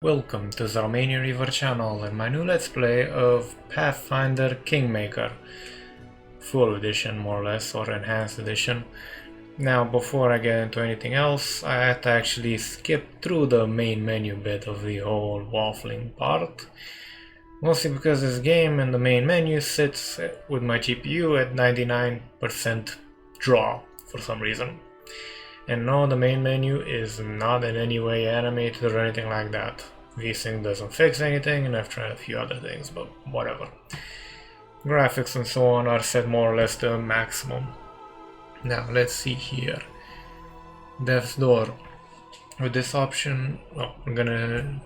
Welcome to the Romanian Reaver channel and my new let's play of Pathfinder Kingmaker. Full edition more or less, or enhanced edition. Now before I get into anything else, I had to actually skip through the main menu bit of the whole waffling part. Mostly because this game in the main menu sits with my GPU at 99% draw for some reason. And no, the main menu is not in any way animated or anything like that. VSync doesn't fix anything, and I've tried a few other things, but whatever. Graphics and so on are set more or less to maximum. Now, let's see here. Death's Door. With this option, I'm gonna...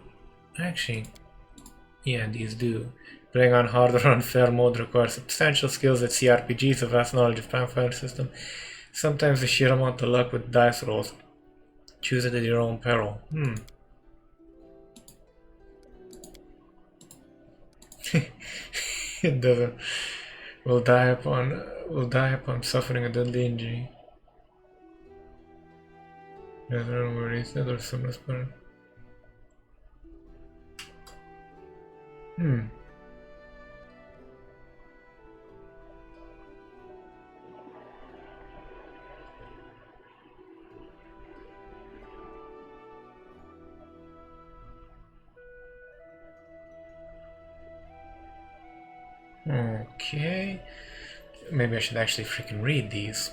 Actually, yeah, these do. Playing on hard or unfair mode requires substantial skills at CRPGs, a vast knowledge of Pathfinder system, sometimes the sheer amount of luck with dice rolls. Choose it at your own peril. It doesn't. Will die upon suffering a deadly injury. Doesn't remember reset or similar spell. Okay, maybe I should actually freaking read these.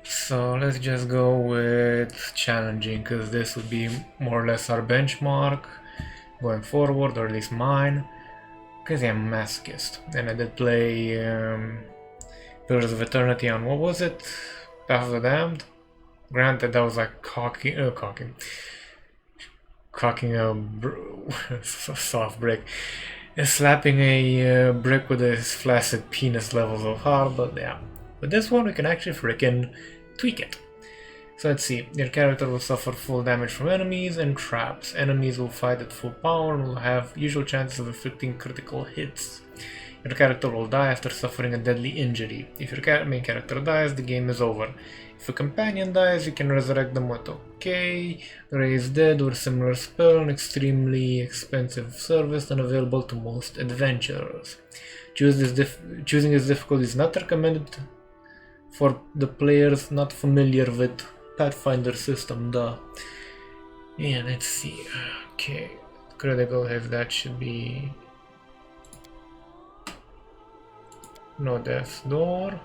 So let's just go with challenging, because this would be more or less our benchmark going forward, or at least mine, because I'm a masochist. And I did play Pillars of Eternity on, what was it? Path of the Damned? Granted, that was like cocking a soft brick. Slapping a brick with his flaccid penis levels of hard, but yeah. With this one, we can actually freaking tweak it. So let's see. Your character will suffer full damage from enemies and traps. Enemies will fight at full power and will have usual chances of inflicting critical hits. Your character will die after suffering a deadly injury. If your main character dies, the game is over. If a companion dies, you can resurrect them with OK, Raise Dead or similar spell, an extremely expensive service and available to most adventurers. Choosing this difficulty is not recommended for the players not familiar with Pathfinder system, Yeah, let's see. Okay, critical hit, that should be... No Death's Door.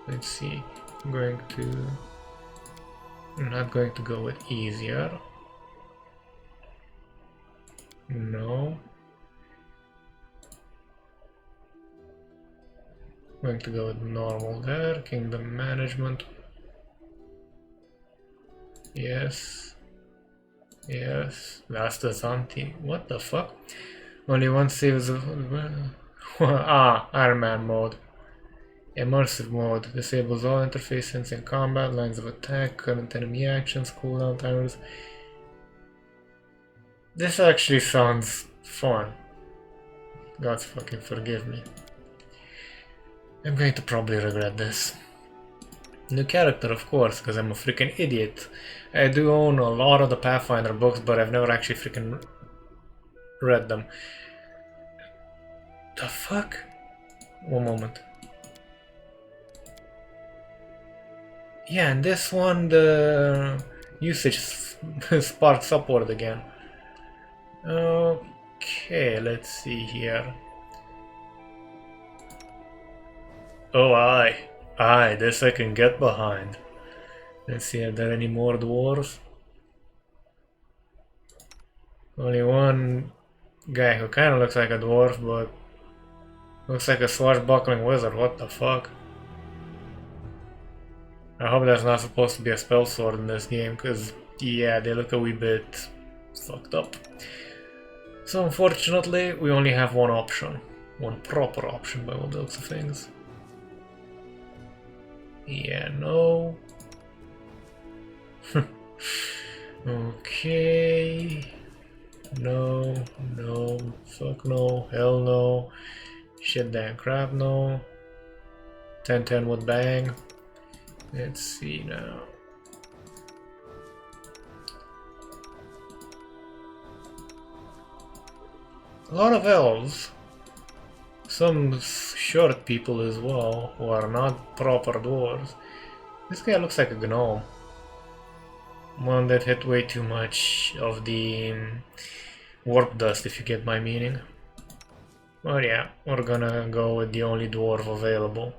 Let's see. I'm not going to go with easier. No. I'm going to go with normal there. Kingdom Management. Yes. Yes. Last Azanti. What the fuck? Only one saves of... Iron Man mode. Immersive mode disables all interface sensing combat, lines of attack, current enemy actions, cooldown timers. This actually sounds fun. God fucking forgive me. I'm going to probably regret this. New character, of course, because I'm a freaking idiot. I do own a lot of the Pathfinder books, but I've never actually freaking read them. The fuck? One moment. Yeah, and this one, the usage sparks upward again. Okay, let's see here. Oh, aye, this I can get behind. Let's see, are there any more dwarves? Only one guy who kind of looks like a dwarf, but looks like a swashbuckling wizard. What the fuck? I hope that's not supposed to be a spell sword in this game, because, yeah, they look a wee bit fucked up. So, unfortunately, we only have one option. One proper option by all the looks of things. Yeah, no. Okay. No, fuck no, hell no. Shit damn crap no. 10-10 would bang. Let's see now. A lot of elves. Some short people as well, who are not proper dwarves. This guy looks like a gnome. One that had way too much of the warp dust, if you get my meaning. Oh yeah, we're gonna go with the only dwarf available.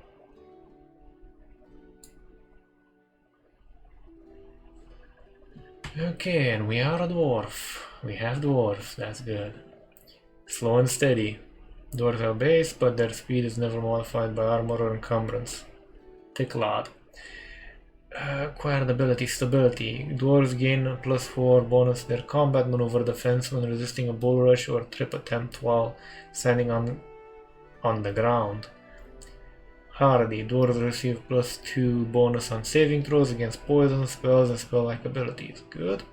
Okay, and we are a dwarf. We have dwarves, that's good. Slow and steady. Dwarves are base, but their speed is never modified by armor or encumbrance. Take a lot. Acquired ability stability. Dwarves gain a +4 bonus to their combat maneuver defense when resisting a bull rush or trip attempt while standing on the ground. Hardy. Dwarves receive +2 bonus on saving throws against poison, spells, and spell-like abilities. Good.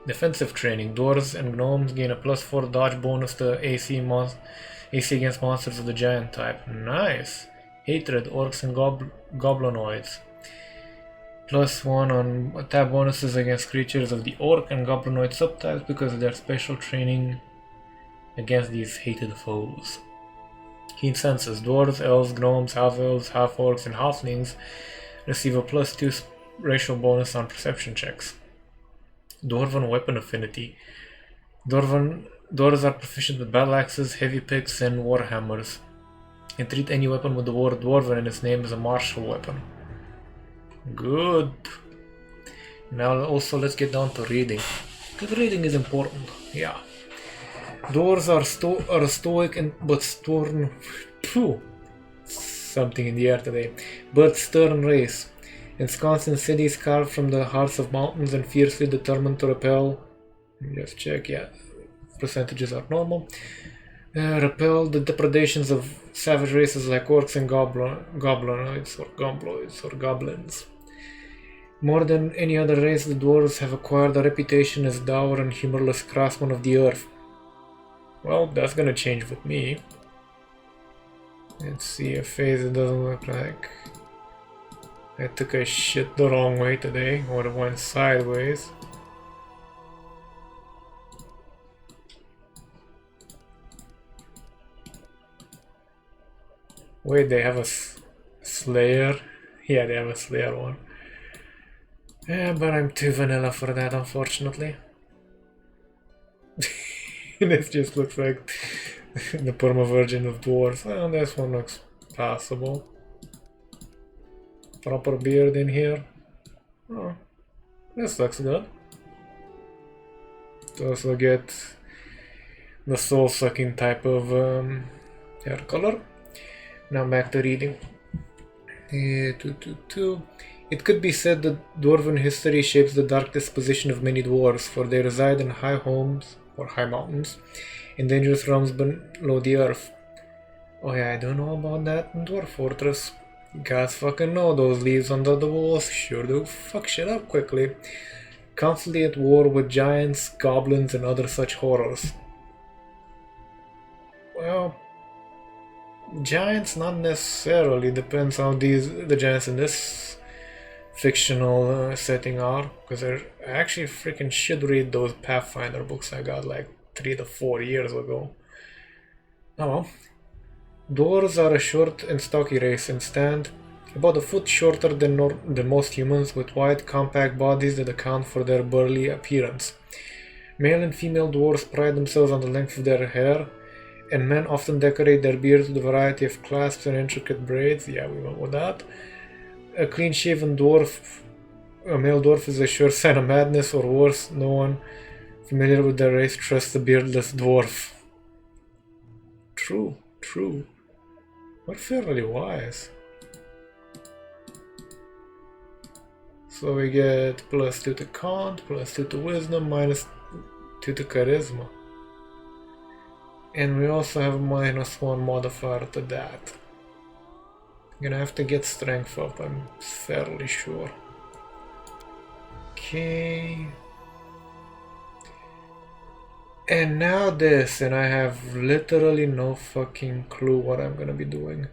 Defensive training. Dwarves and gnomes gain a +4 dodge bonus to AC against monsters of the giant type. Nice. Hatred. Orcs and goblinoids. +1 on attack bonuses against creatures of the orc and goblinoid subtypes because of their special training against these hated foes. Keen senses. Dwarves, elves, gnomes, half-elves, half-orcs, and halflings receive a +2 racial bonus on perception checks. Dwarven weapon affinity. Dwarves are proficient with battle axes, heavy picks, and warhammers, and treat any weapon with the word dwarven in its name as a martial weapon. Good. Now also let's get down to reading. Because reading is important. Yeah. Dwarves are stoic but stern. Something in the air today. But stern race. Ensconced in cities carved from the hearts of mountains and fiercely determined to repel. Just check, yeah. Percentages are normal. Repel the depredations of savage races like orcs and goblinoids or gombloids or goblins. More than any other race, the dwarves have acquired a reputation as dour and humorless craftsmen of the earth. Well, that's gonna change with me. Let's see a face that doesn't look like I took a shit the wrong way today, or it went sideways. Wait, they have a Slayer? Yeah, they have a Slayer one. Yeah, but I'm too vanilla for that, unfortunately. This just looks like the perma version of dwarves. Oh, this one looks passable. Proper beard in here. Oh, this looks good. To also get the soul-sucking type of hair color. Now back to reading. It could be said that dwarven history shapes the dark disposition of many dwarves, for they reside in high homes, or high mountains, in dangerous realms below the earth. Oh yeah, I do know about that in Dwarf Fortress. You guys fucking know those leaves under the walls sure do fuck shit up quickly. Constantly at war with giants, goblins, and other such horrors. Well, giants not necessarily, depends how the giants in this fictional setting are, because I actually freaking should read those Pathfinder books I got like 3 to 4 years ago. Oh well. Dwarves are a short and stocky race and stand about a foot shorter than most humans, with wide, compact bodies that account for their burly appearance. Male and female dwarves pride themselves on the length of their hair, and men often decorate their beards with a variety of clasps and intricate braids. Yeah, we went with that. A clean-shaven dwarf, a male dwarf, is a sure sign of madness, or worse, no one familiar with their race trusts a beardless dwarf. True. We're fairly wise. So we get +2 to con, +2 to wisdom, -2 to charisma. And we also have a -1 modifier to that. Gonna have to get strength up, I'm fairly sure. Okay. And now this, and I have literally no fucking clue what I'm gonna be doing.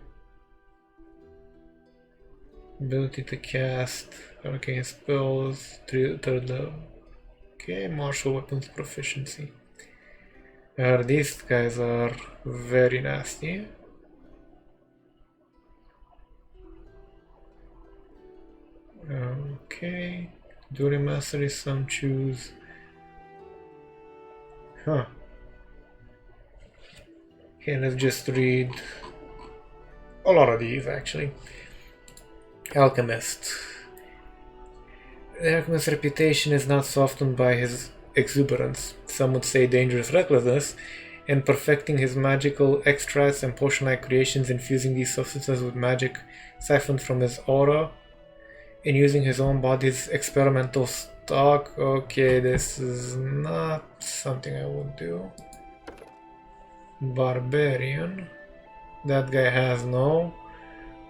Ability to cast arcane spells, 3rd level. Okay, martial weapons proficiency. These guys are very nasty. Okay. Duty mastery, some choose. Huh. Okay, let's just read a lot of these actually. Alchemist. The alchemist's reputation is not softened by his exuberance, some would say dangerous recklessness, in perfecting his magical extracts and potion-like creations, infusing these substances with magic siphoned from his aura, and using his own body's experimental stock. Okay, this is not something I would do. Barbarian. That guy has no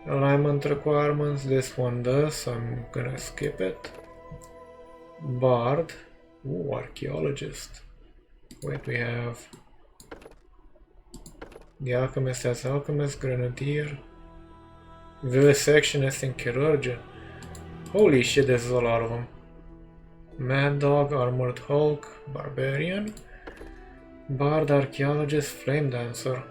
alignment requirements. This one does, so I'm gonna skip it. Bard. Ooh, archaeologist. Wait, we have the alchemist as alchemist, grenadier, vivisectionist, and chirurgeon. Holy shit, there's a lot of them. Mad dog, armored hulk, barbarian, bard, archaeologist, flame dancer.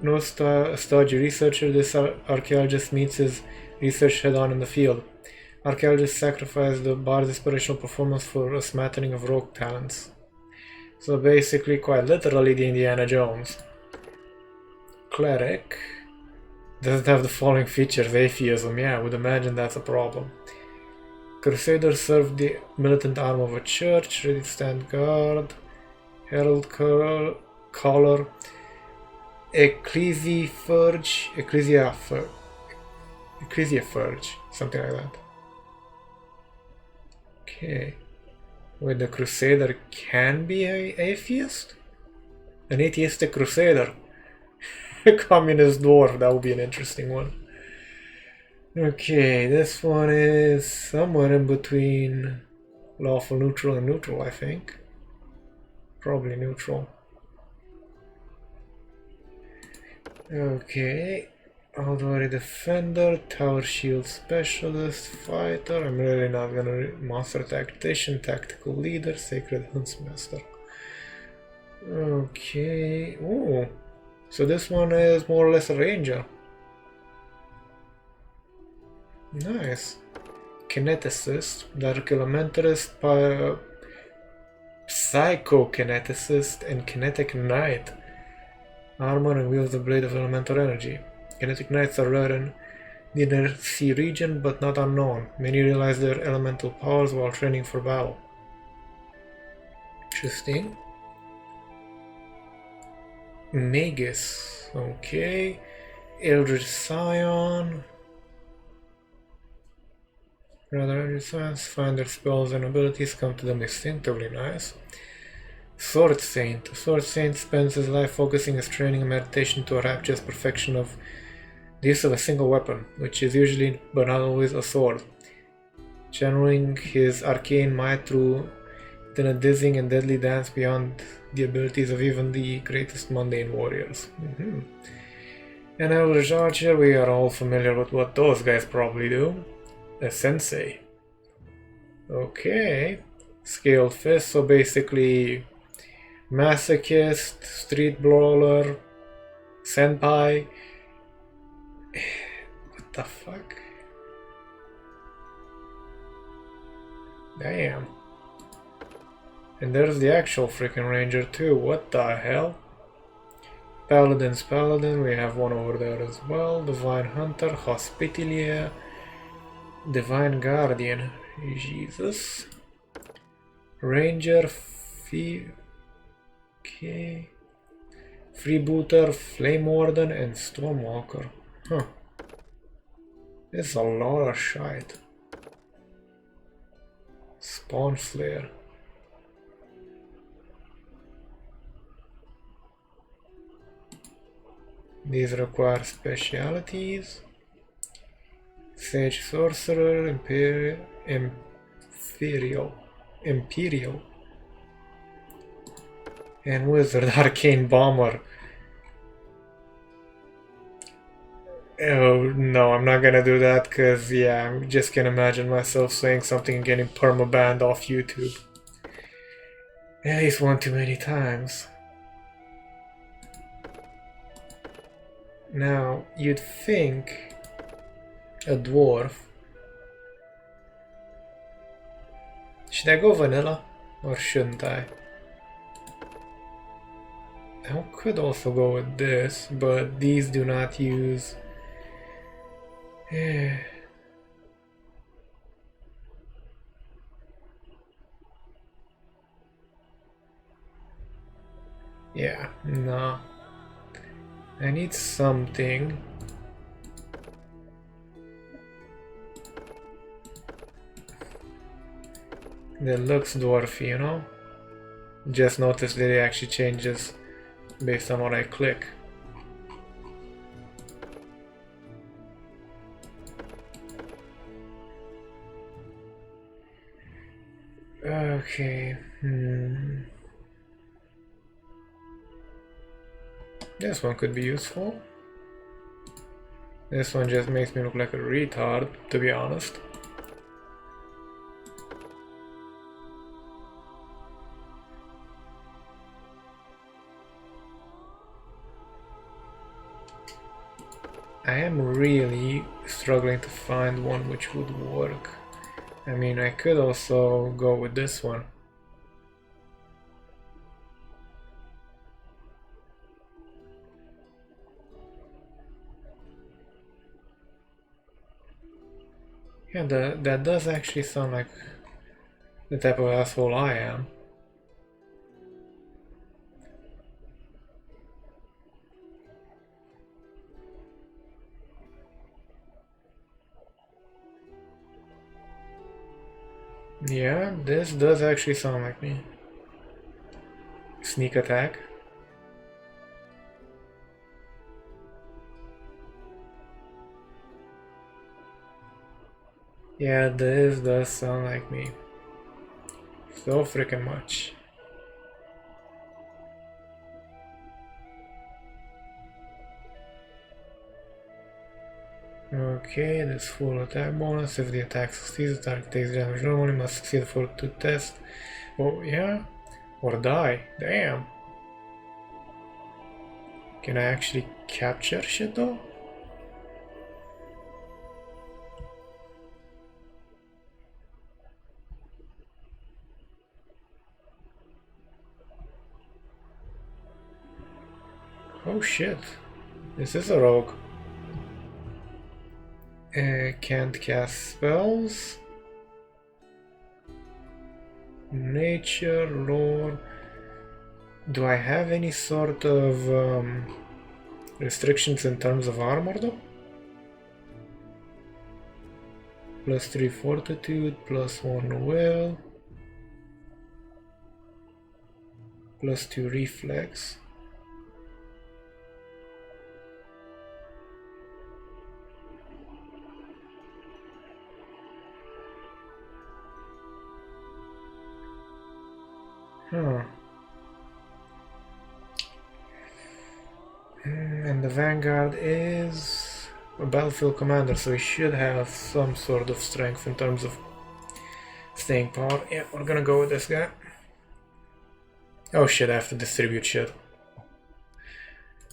No stodgy researcher, this archaeologist meets his research head-on in the field. Archaeologists sacrifice the bard's inspirational performance for a smattering of rogue talents. So basically, quite literally, the Indiana Jones. Cleric doesn't have the following features. Atheism, yeah, I would imagine that's a problem. Crusaders serve the militant arm of a church, ready to stand guard. Herald color. Ecclesiaphurge, something like that. Okay. Wait, the Crusader can be an atheist? An atheistic Crusader. A communist dwarf, that would be an interesting one. Okay, this one is somewhere in between lawful neutral and neutral, I think. Probably neutral. Okay, Outdoor Defender, Tower Shield Specialist, Fighter. I'm really not gonna Monster Tactician, Tactical Leader, Sacred Huntsmaster. Okay, ooh, so this one is more or less a Ranger. Nice. Kineticist, Dark Elementalist, Psychokineticist, and Kinetic Knight. Armor and wields the blade of elemental energy. Kinetic Knights are rare in the Inner Sea region, but not unknown. Many realize their elemental powers while training for battle. Interesting. Magus. Okay. Eldritch Scion. Rather, Eldritch Scions find their spells and abilities come to them instinctively. Nice. Sword Saint. A Sword Saint spends his life focusing his training and meditation to rapturous perfection of the use of a single weapon, which is usually but not always a sword, channeling his arcane might through in a dizzying and deadly dance beyond the abilities of even the greatest mundane warriors. And Eldritch Archer, we are all familiar with what those guys probably do. A Sensei. Okay. Scaled Fist, so basically masochist, street brawler, senpai. What the fuck? Damn. And there's the actual freaking ranger too. What the hell? Paladin's Paladin, we have one over there as well. Divine Hunter, Hospitalier, Divine Guardian. Jesus. Ranger, okay. Freebooter, Flame Warden, and Stormwalker. Huh. There's a lot of shite. Spawn Flare. These require specialities. Sage Sorcerer, Imperial. And Wizard, Arcane Bomber. Oh no, I'm not gonna do that because yeah, I just can't imagine myself saying something and getting permabanned off YouTube. At least one too many times. Now, you'd think a dwarf. Should I go vanilla? Or shouldn't I? I could also go with this, but these do not use... Yeah, no. I need something that looks dwarfy, you know? Just notice that it actually changes based on what I click. Okay, This one could be useful. This one just makes me look like a retard, to be honest. I am really struggling to find one which would work. I mean, I could also go with this one. Yeah, that does actually sound like the type of asshole I am. Yeah, this does actually sound like me. Sneak attack. Yeah, this does sound like me. So freaking much. Okay, this full attack bonus. If the attack succeeds, the target takes damage normally, must succeed for 2 tests. Oh, yeah? Or die. Damn. Can I actually capture shit though? Oh shit. This is a rogue. Can't cast spells. Nature, lore. Do I have any sort of restrictions in terms of armor though? +3 fortitude, +1 will, +2 reflex. Huh. And the Vanguard is a battlefield commander, so he should have some sort of strength in terms of staying power. Yeah, we're gonna go with this guy. Oh shit, I have to distribute shit.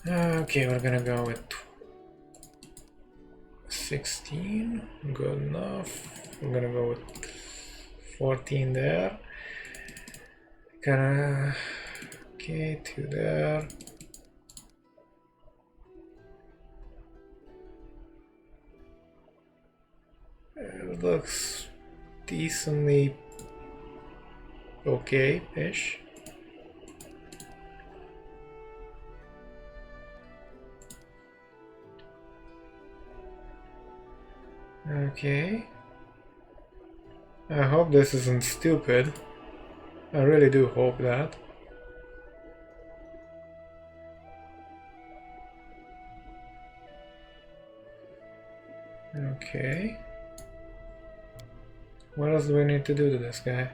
Okay, we're gonna go with 16. Good enough. We're gonna go with 14 there. Gonna... Okay, 2 there. It looks decently okay-ish. Okay. I hope this isn't stupid. I really do hope that. Okay. What else do we need to do to this guy?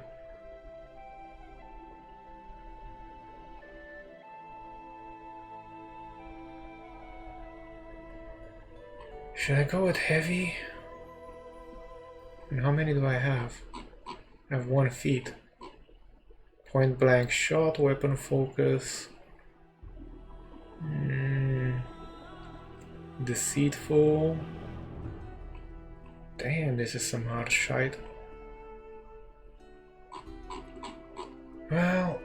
Should I go with heavy? And how many do I have? I have 1 feat. Point blank shot, weapon focus. Deceitful. Damn, this is some hard shite. Well,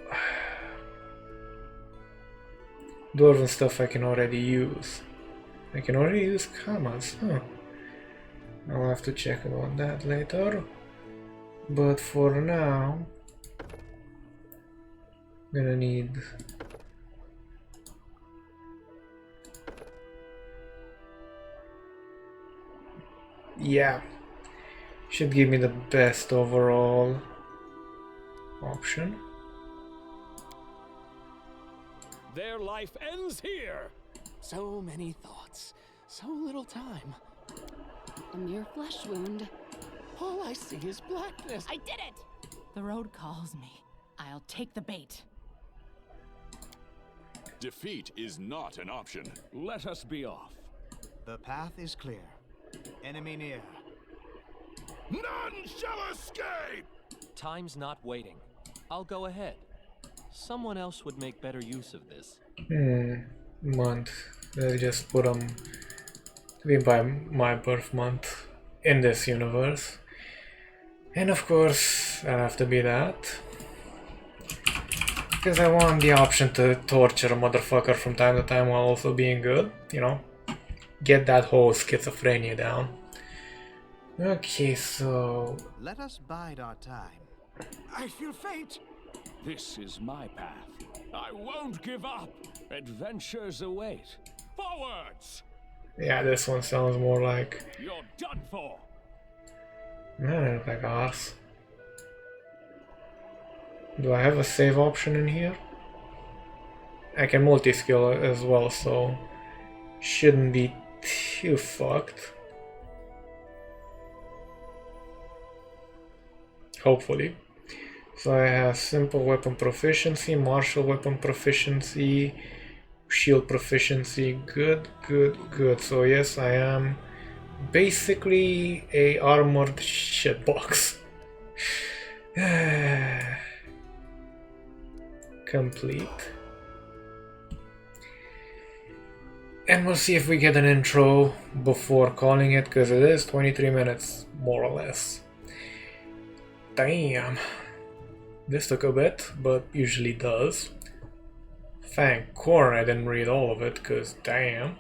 dwarven stuff I can already use. I can already use commas, huh? I'll have to check about that later. But for now, I'm gonna need should give me the best overall option. Their life ends here. So many thoughts, so little time. A mere flesh wound. All I see is blackness. I did it! The road calls me. I'll take the bait. Defeat is not an option. Let us be off. The path is clear. Enemy near. None shall escape! Time's not waiting. I'll go ahead. Someone else would make better use of this. Month. Let's just put them to be by my birth month in this universe. And of course, I'll have to be that. Because I want the option to torture a motherfucker from time to time while also being good. You know, get that whole schizophrenia down. Okay, so... Let us bide our time. I feel faint. This is my path. I won't give up. Adventures await. Forwards! Yeah, this one sounds more like... You're done for. Man, I look like arse. Do I have a save option in here? I can multi-skill as well, so... shouldn't be too fucked. Hopefully. So I have simple weapon proficiency, martial weapon proficiency, shield proficiency. Good, good, good. So yes, I am basically a armored shitbox. Complete. And we'll see if we get an intro before calling it, because it is 23 minutes, more or less. Damn. This took a bit, but usually does. Thank Core I didn't read all of it, because damn.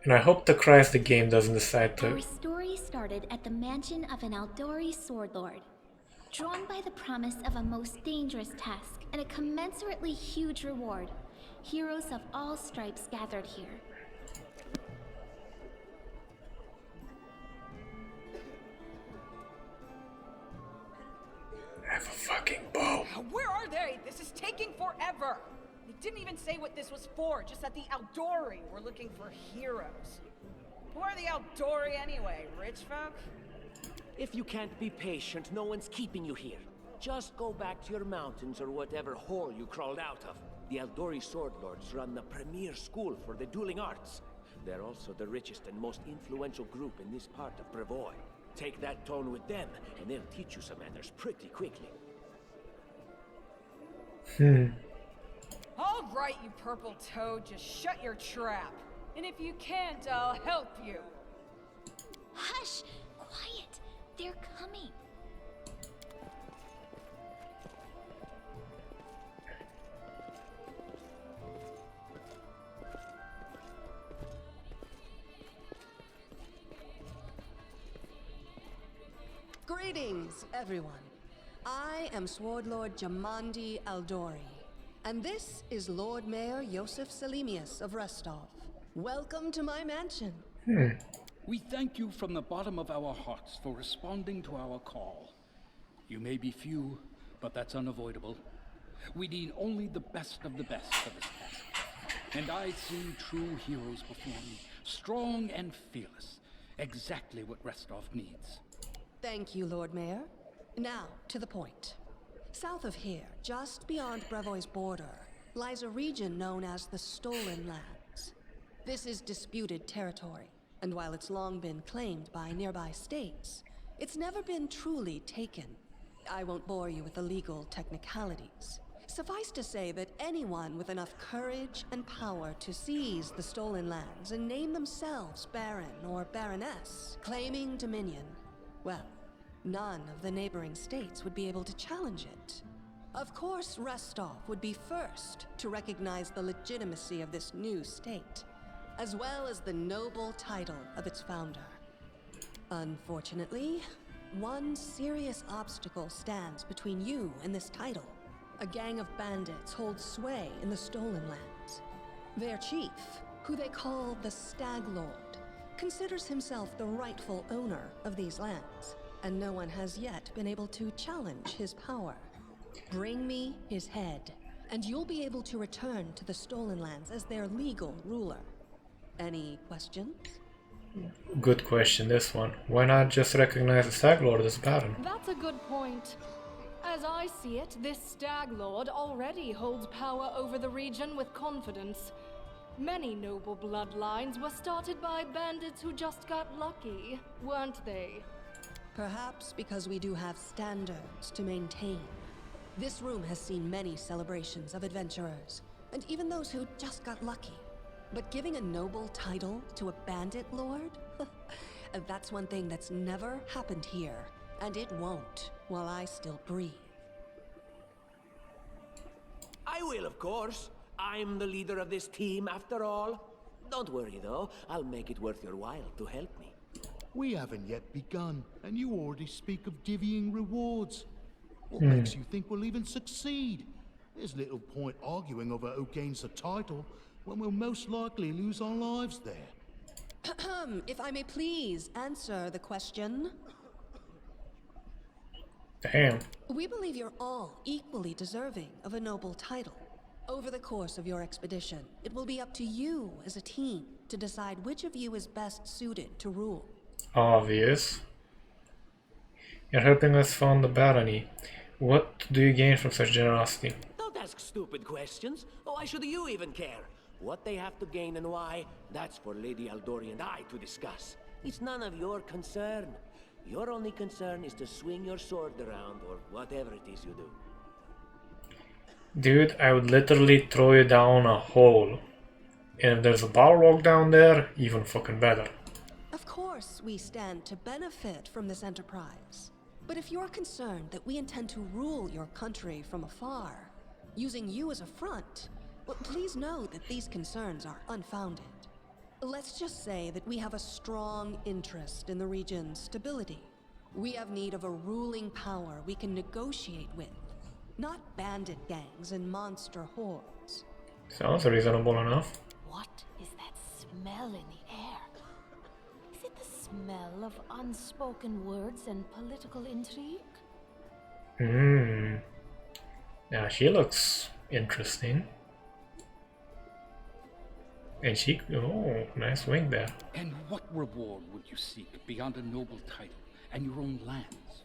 And I hope to Christ the game doesn't decide to... Our story started at the mansion of an Aldori sword lord. Drawn by the promise of a most dangerous task and a commensurately huge reward, heroes of all stripes gathered here. I have a fucking bow. Where are they? This is taking forever. They didn't even say what this was for, just that the Aldori were looking for heroes. Who are the Aldori anyway? Rich folk? If you can't be patient, no one's keeping you here. Just go back to your mountains or whatever hole you crawled out of. The Aldori Sword Lords run the premier school for the dueling arts. They're also the richest and most influential group in this part of Brevoy. Take that tone with them, and they'll teach you some manners pretty quickly. All right, you purple toad, just shut your trap. And if you can't, I'll help you. Hush! Quiet! They're coming. Greetings, everyone. I am Sword Lord Jamandi Aldori, and this is Lord Mayor Yosef Selimius of Restov. Welcome to my mansion. We thank you from the bottom of our hearts for responding to our call. You may be few, but that's unavoidable. We need only the best of the best for this task. And I've seen true heroes before me, strong and fearless, exactly what Restov needs. Thank you, Lord Mayor. Now, to the point. South of here, just beyond Brevoy's border, lies a region known as the Stolen Lands. This is disputed territory, and while it's long been claimed by nearby states, it's never been truly taken. I won't bore you with the legal technicalities. Suffice to say that anyone with enough courage and power to seize the stolen lands and name themselves Baron or Baroness, claiming dominion, well, none of the neighboring states would be able to challenge it. Of course, Restov would be first to recognize the legitimacy of this new state, as well as the noble title of its founder. Unfortunately, one serious obstacle stands between you and this title. A gang of bandits holds sway in the stolen lands. Their chief, who they call the Stag Lord, considers himself the rightful owner of these lands, and no one has yet been able to challenge his power. Bring me his head, and you'll be able to return to the stolen lands as their legal ruler. Any questions? Good question, this one. Why not just recognize the Stag Lord as Baron? That's a good point. As I see it, this Stag Lord already holds power over the region with confidence. Many noble bloodlines were started by bandits who just got lucky, weren't they? Perhaps because we do have standards to maintain. This room has seen many celebrations of adventurers, and even those who just got lucky. But giving a noble title to a bandit lord? That's one thing that's never happened here, and it won't while I still breathe. I will, of course. I'm the leader of this team, after all. Don't worry, though. I'll make it worth your while to help me. We haven't yet begun, and you already speak of divvying rewards. What makes you think we'll even succeed? There's little point arguing over who gains the title when we'll most likely lose our lives there. If I may please answer the question. Damn. We believe you're all equally deserving of a noble title. Over the course of your expedition, it will be up to you as a team to decide which of you is best suited to rule. Obvious. You're helping us found the barony. What do you gain from such generosity? Don't ask stupid questions. Why should you even care? What they have to gain and why, that's for Lady Aldori and I to discuss. It's none of your concern. Your only concern is to swing your sword around, or whatever it is you do. Dude, I would literally throw you down a hole. And if there's a balrog down there, even fucking better. Of course, we stand to benefit from this enterprise. But if you're concerned that we intend to rule your country from afar, using you as a front, well, please know that these concerns are unfounded. Let's just say that we have a strong interest in the region's stability. We have need of a ruling power we can negotiate with, not bandit gangs and monster hordes. Sounds reasonable enough. What is that smell in the air? Is it the smell of unspoken words and political intrigue? Now she looks interesting. And she, oh, nice wing there. And what reward would you seek beyond a noble title and your own lands?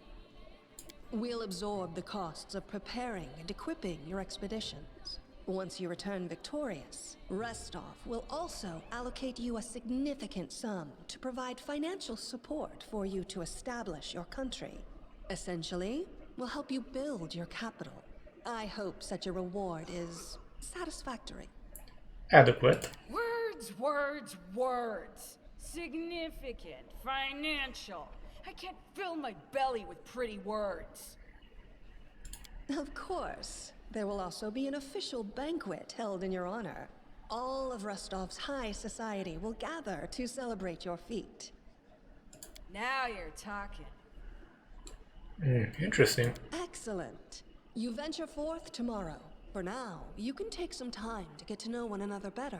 We'll absorb the costs of preparing and equipping your expeditions. Once you return victorious, Restov will also allocate you a significant sum to provide financial support for you to establish your country. Essentially, we'll help you build your capital. I hope such a reward is satisfactory. Adequate. Words, words, words. Significant, financial. I can't fill my belly with pretty words. Of course. There will also be an official banquet held in your honor. All of Rostov's high society will gather to celebrate your feat. Now you're talking. Interesting. Excellent. You venture forth tomorrow. For now, you can take some time to get to know one another better.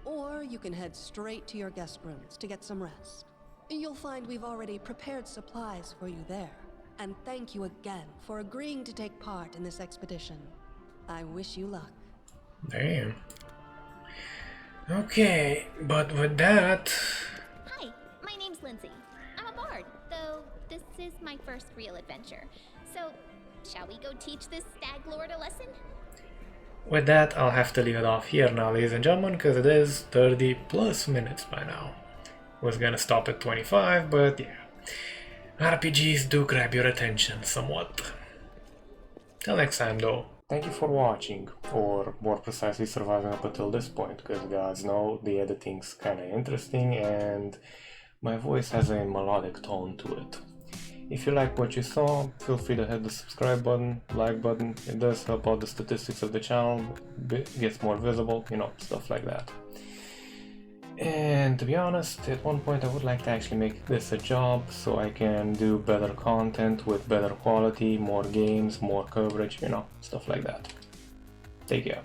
Or you can head straight to your guest rooms to get some rest. You'll find we've already prepared supplies for you there. And thank you again for agreeing to take part in this expedition. I wish you luck. Damn. Okay, but with that... Hi, my name's Lindsay. I'm a bard, though this is my first real adventure. So, shall we go teach this stag lord a lesson? with that, I'll have to leave it off here now, ladies and gentlemen, because it is 30 plus minutes by now. Was gonna stop at 25, but yeah. RPGs do grab your attention somewhat. Till next time though. Thank you for watching, or more precisely surviving up until this point, because gods know the editing's kinda interesting and my voice has a melodic tone to it. If you like what you saw, feel free to hit the subscribe button, like button. It does help out the statistics of the channel, gets more visible, you know, stuff like that. And to be honest, at one point I would like to actually make this a job so I can do better content with better quality, more games, more coverage, you know, stuff like that. Take care.